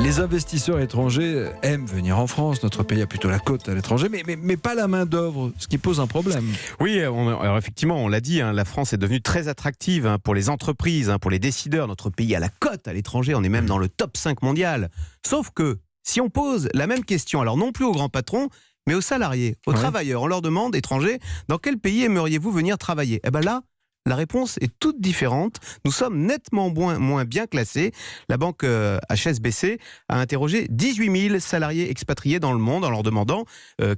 Les investisseurs étrangers aiment venir en France. Notre pays a plutôt la cote à l'étranger, mais pas la main-d'œuvre, ce qui pose un problème. Oui, alors effectivement, on l'a dit, la France est devenue très attractive pour les entreprises, pour les décideurs. Notre pays a la cote à l'étranger, on est même dans le top 5 mondial. Sauf que si on pose la même question, alors non plus aux grands patrons, mais aux salariés, aux travailleurs, on leur demande, étrangers, dans quel pays aimeriez-vous venir travailler ? Eh bien là, la réponse est toute différente. Nous sommes nettement moins bien classés. La banque HSBC a interrogé 18 000 salariés expatriés dans le monde en leur demandant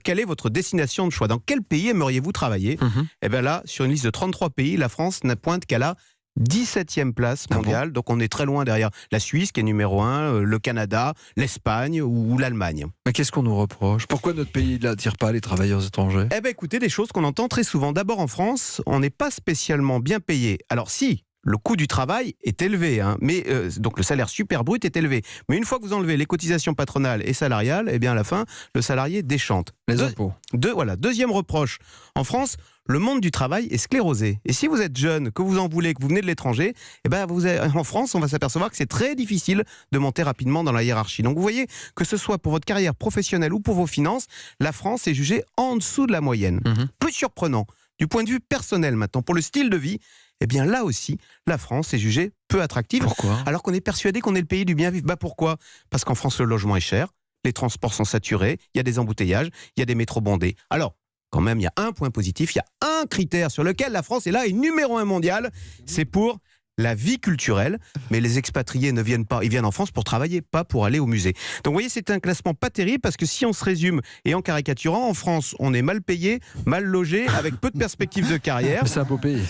quelle est votre destination de choix. Dans quel pays aimeriez-vous travailler ? Eh bien là, sur une liste de 33 pays, la France n'a pointe qu'à la 17e place mondiale. Donc on est très loin derrière la Suisse qui est numéro 1, le Canada, l'Espagne ou l'Allemagne. Mais qu'est-ce qu'on nous reproche ? Pourquoi notre pays n'attire pas les travailleurs étrangers ? Eh bien écoutez, des choses qu'on entend très souvent. D'abord en France, on n'est pas spécialement bien payé. Alors si, le coût du travail est élevé, mais donc le salaire super brut est élevé. Mais une fois que vous enlevez les cotisations patronales et salariales, eh bien à la fin, le salarié déchante. Les impôts. Deuxième reproche. En France, le monde du travail est sclérosé. Et si vous êtes jeune, que vous en voulez, que vous venez de l'étranger, eh ben en France, on va s'apercevoir que c'est très difficile de monter rapidement dans la hiérarchie. Donc vous voyez, que ce soit pour votre carrière professionnelle ou pour vos finances, la France est jugée en dessous de la moyenne. Plus surprenant, du point de vue personnel maintenant, pour le style de vie, eh bien là aussi, la France est jugée peu attractive. Pourquoi ? Alors qu'on est persuadé qu'on est le pays du bien vivre. Pourquoi ? Parce qu'en France, le logement est cher, les transports sont saturés, il y a des embouteillages, il y a des métros bondés. Alors, quand même, il y a un point positif, il y a un critère sur lequel la France est là, est numéro 1 mondial, c'est pour la vie culturelle. Mais les expatriés ne viennent pas, ils viennent en France pour travailler, pas pour aller au musée. Donc vous voyez, c'est un classement pas terrible, parce que si on se résume, et en caricaturant, en France, on est mal payé, mal logé, avec peu de perspectives de carrière. C'est un beau pays.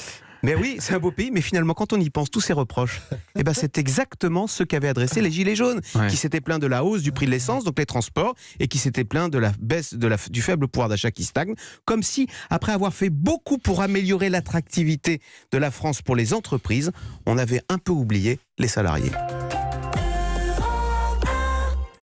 Mais oui, c'est un beau pays, mais finalement, quand on y pense, tous ces reproches, eh ben, c'est exactement ce qu'avaient adressé les Gilets jaunes, qui s'étaient plaints de la hausse du prix de l'essence, donc les transports, et qui s'étaient plaints de la baisse du faible pouvoir d'achat qui stagne, comme si, après avoir fait beaucoup pour améliorer l'attractivité de la France pour les entreprises, on avait un peu oublié les salariés.